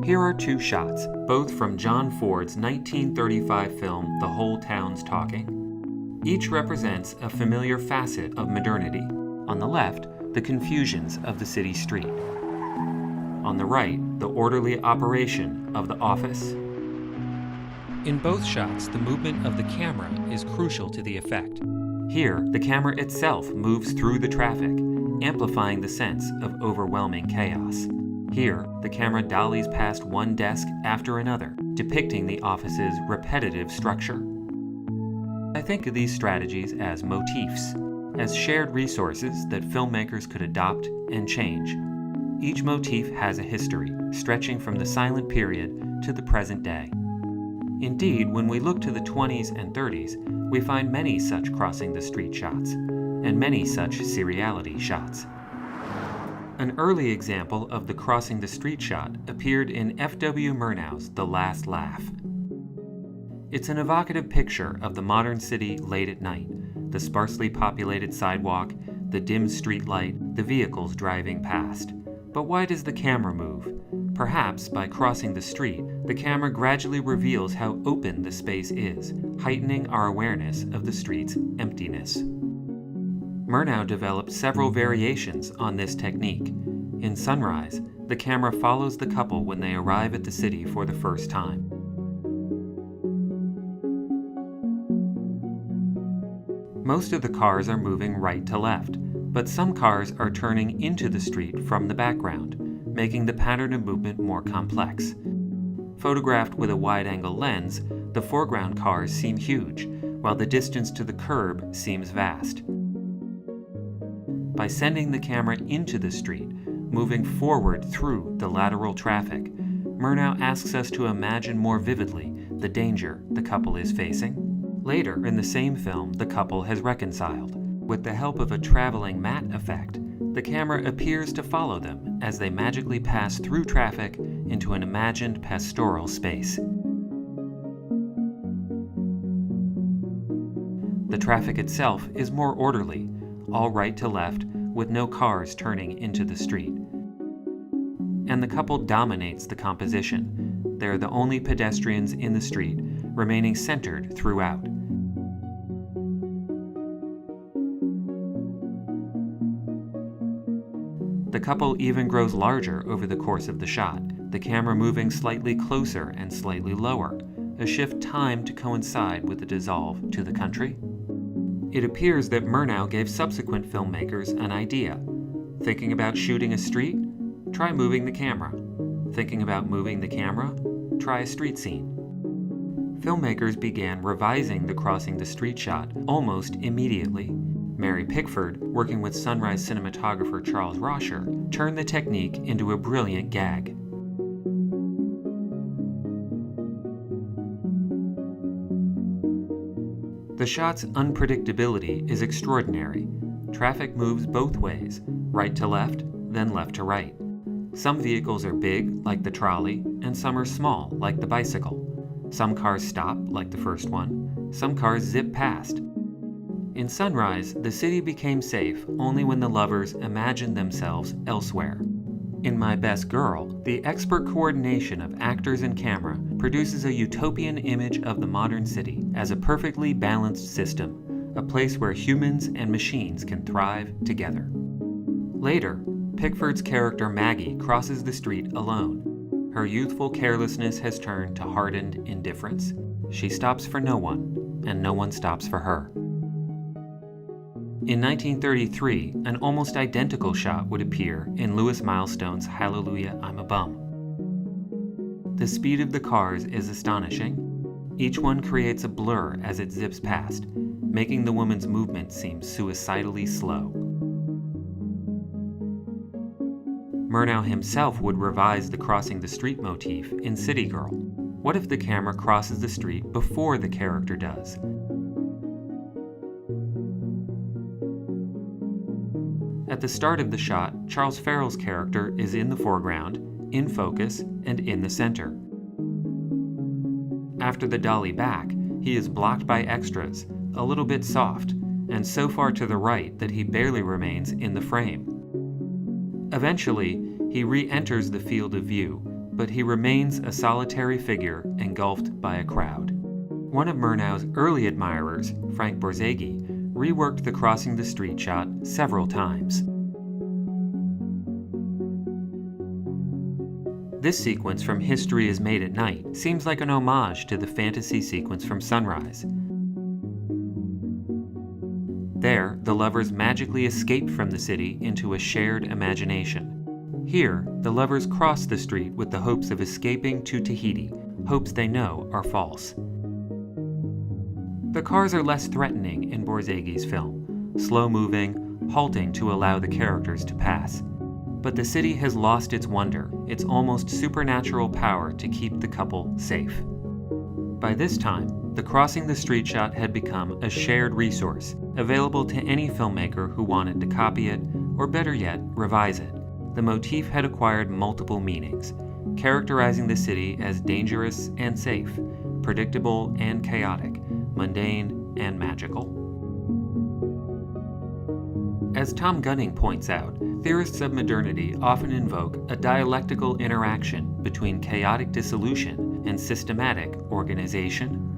Here are two shots, both from John Ford's 1935 film The Whole Town's Talking. Each represents a familiar facet of modernity. On the left, the confusions of the city street. On the right, the orderly operation of the office. In both shots, the movement of the camera is crucial to the effect. Here, the camera itself moves through the traffic, amplifying the sense of overwhelming chaos. Here, the camera dollies past one desk after another, depicting the office's repetitive structure. I think of these strategies as motifs, as shared resources that filmmakers could adopt and change. Each motif has a history, stretching from the silent period to the present day. Indeed, when we look to the 20s and 30s, we find many such crossing the street shots, and many such seriality shots. An early example of the crossing the street shot appeared in F.W. Murnau's The Last Laugh. It's an evocative picture of the modern city late at night, the sparsely populated sidewalk, the dim street light, the vehicles driving past. But why does the camera move? Perhaps by crossing the street, the camera gradually reveals how open the space is, heightening our awareness of the street's emptiness. Murnau developed several variations on this technique. In Sunrise, the camera follows the couple when they arrive at the city for the first time. Most of the cars are moving right to left, but some cars are turning into the street from the background, making the pattern of movement more complex. Photographed with a wide-angle lens, the foreground cars seem huge, while the distance to the curb seems vast. By sending the camera into the street, moving forward through the lateral traffic, Murnau asks us to imagine more vividly the danger the couple is facing. Later in the same film, the couple has reconciled. With the help of a traveling matte effect, the camera appears to follow them as they magically pass through traffic into an imagined pastoral space. The traffic itself is more orderly, all right to left, with no cars turning into the street. And the couple dominates the composition. They're the only pedestrians in the street, remaining centered throughout. The couple even grows larger over the course of the shot, the camera moving slightly closer and slightly lower, a shift timed to coincide with the dissolve to the country. It appears that Murnau gave subsequent filmmakers an idea. Thinking about shooting a street? Try moving the camera. Thinking about moving the camera? Try a street scene. Filmmakers began revising the crossing the street shot almost immediately. Mary Pickford, working with Sunrise cinematographer Charles Rosher, turned the technique into a brilliant gag. The shot's unpredictability is extraordinary. Traffic moves both ways, right to left, then left to right. Some vehicles are big, like the trolley, and some are small, like the bicycle. Some cars stop, like the first one. Some cars zip past. In Sunrise, the city became safe only when the lovers imagined themselves elsewhere. In My Best Girl, the expert coordination of actors and camera produces a utopian image of the modern city as a perfectly balanced system, a place where humans and machines can thrive together. Later, Pickford's character Maggie crosses the street alone. Her youthful carelessness has turned to hardened indifference. She stops for no one, and no one stops for her. In 1933, an almost identical shot would appear in Louis Milestone's Hallelujah, I'm a Bum. The speed of the cars is astonishing. Each one creates a blur as it zips past, making the woman's movement seem suicidally slow. Murnau himself would revise the crossing the street motif in City Girl. What if the camera crosses the street before the character does? At the start of the shot, Charles Farrell's character is in the foreground, in focus, and in the center. After the dolly back, he is blocked by extras, a little bit soft, and so far to the right that he barely remains in the frame. Eventually, he re-enters the field of view, but he remains a solitary figure engulfed by a crowd. One of Murnau's early admirers, Frank Borzage, reworked the crossing the street shot several times. This sequence from History is Made at Night seems like an homage to the fantasy sequence from Sunrise. There, the lovers magically escape from the city into a shared imagination. Here, the lovers cross the street with the hopes of escaping to Tahiti, hopes they know are false. The cars are less threatening in Borzage's film, slow-moving, halting to allow the characters to pass. But the city has lost its wonder, its almost supernatural power to keep the couple safe. By this time, the crossing the street shot had become a shared resource, available to any filmmaker who wanted to copy it, or better yet, revise it. The motif had acquired multiple meanings, characterizing the city as dangerous and safe, predictable and chaotic, mundane and magical. As Tom Gunning points out, theorists of modernity often invoke a dialectical interaction between chaotic dissolution and systematic organization.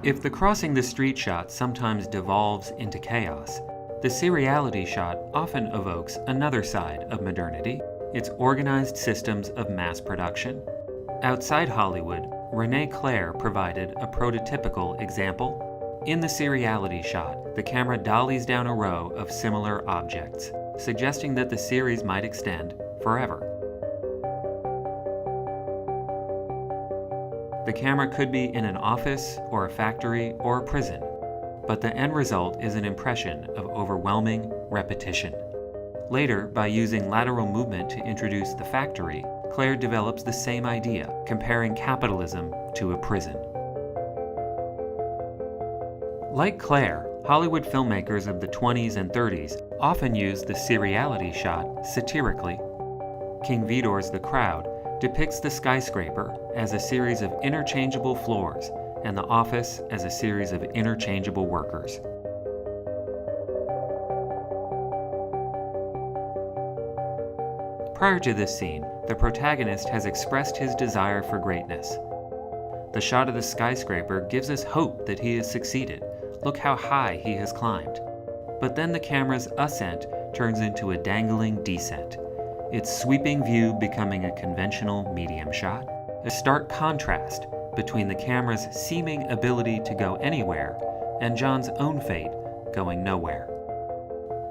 If the crossing the street shot sometimes devolves into chaos, the seriality shot often evokes another side of modernity, its organized systems of mass production. Outside Hollywood, René Clair provided a prototypical example. In the seriality shot, the camera dollies down a row of similar objects, suggesting that the series might extend forever. The camera could be in an office, or a factory, or a prison, but the end result is an impression of overwhelming repetition. Later, by using lateral movement to introduce the factory, Clair develops the same idea, comparing capitalism to a prison. Like Clair, Hollywood filmmakers of the 20s and 30s often used the seriality shot satirically. King Vidor's The Crowd depicts the skyscraper as a series of interchangeable floors and the office as a series of interchangeable workers. Prior to this scene, the protagonist has expressed his desire for greatness. The shot of the skyscraper gives us hope that he has succeeded. Look how high he has climbed. But then the camera's ascent turns into a dangling descent, its sweeping view becoming a conventional medium shot, a stark contrast between the camera's seeming ability to go anywhere and John's own fate going nowhere.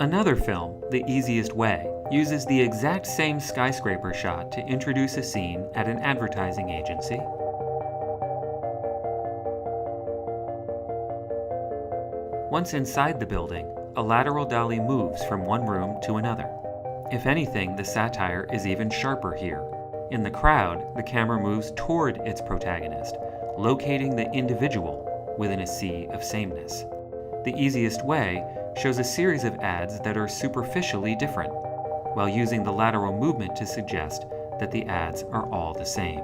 Another film, The Easiest Way, uses the exact same skyscraper shot to introduce a scene at an advertising agency. Once inside the building, a lateral dolly moves from one room to another. If anything, the satire is even sharper here. In The Crowd, the camera moves toward its protagonist, locating the individual within a sea of sameness. The Easiest Way shows a series of ads that are superficially different, while using the lateral movement to suggest that the ads are all the same.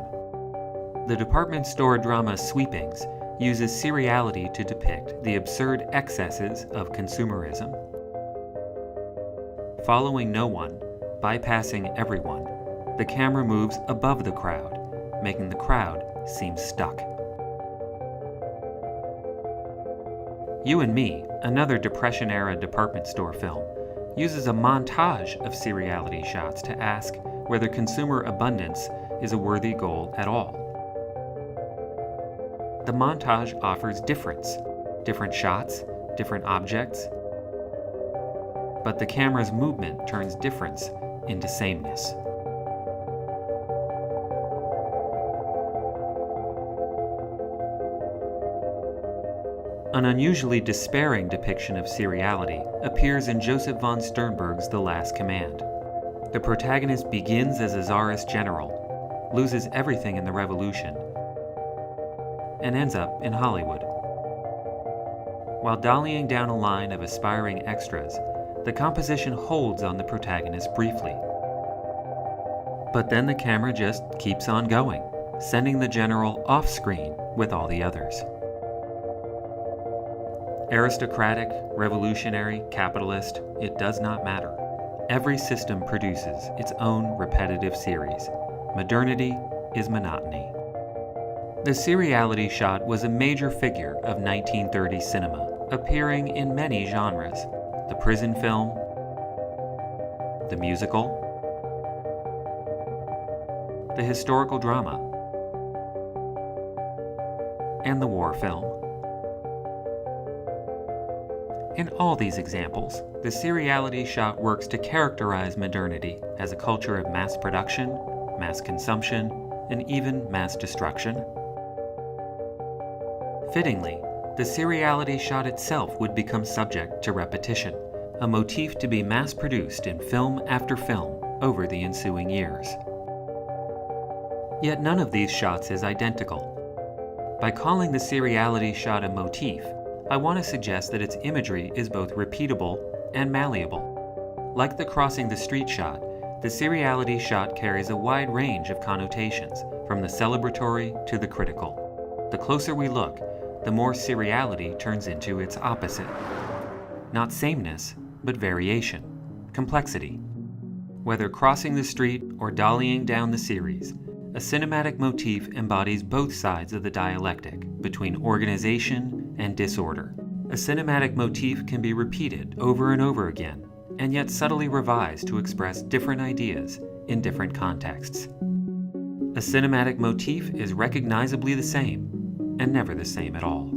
The department store drama Sweepings uses seriality to depict the absurd excesses of consumerism. Following no one, bypassing everyone, the camera moves above the crowd, making the crowd seem stuck. You and Me, another Depression-era department store film, uses a montage of seriality shots to ask whether consumer abundance is a worthy goal at all. The montage offers difference, different shots, different objects, but the camera's movement turns difference into sameness. An unusually despairing depiction of seriality appears in Joseph von Sternberg's The Last Command. The protagonist begins as a czarist general, loses everything in the revolution, and ends up in Hollywood. While dollying down a line of aspiring extras, the composition holds on the protagonist briefly. But then the camera just keeps on going, sending the general off-screen with all the others. Aristocratic, revolutionary, capitalist, it does not matter. Every system produces its own repetitive series. Modernity is monotony. The seriality shot was a major figure of 1930 cinema, appearing in many genres: the prison film, the musical, the historical drama, and the war film. In all these examples, the seriality shot works to characterize modernity as a culture of mass production, mass consumption, and even mass destruction. Fittingly, the seriality shot itself would become subject to repetition, a motif to be mass-produced in film after film over the ensuing years. Yet none of these shots is identical. By calling the seriality shot a motif, I want to suggest that its imagery is both repeatable and malleable. Like the crossing the street shot, the seriality shot carries a wide range of connotations, from the celebratory to the critical. The closer we look, the more seriality turns into its opposite. Not sameness, but variation, complexity. Whether crossing the street or dollying down the series, a cinematic motif embodies both sides of the dialectic between organization and disorder. A cinematic motif can be repeated over and over again, and yet subtly revised to express different ideas in different contexts. A cinematic motif is recognizably the same, and never the same at all.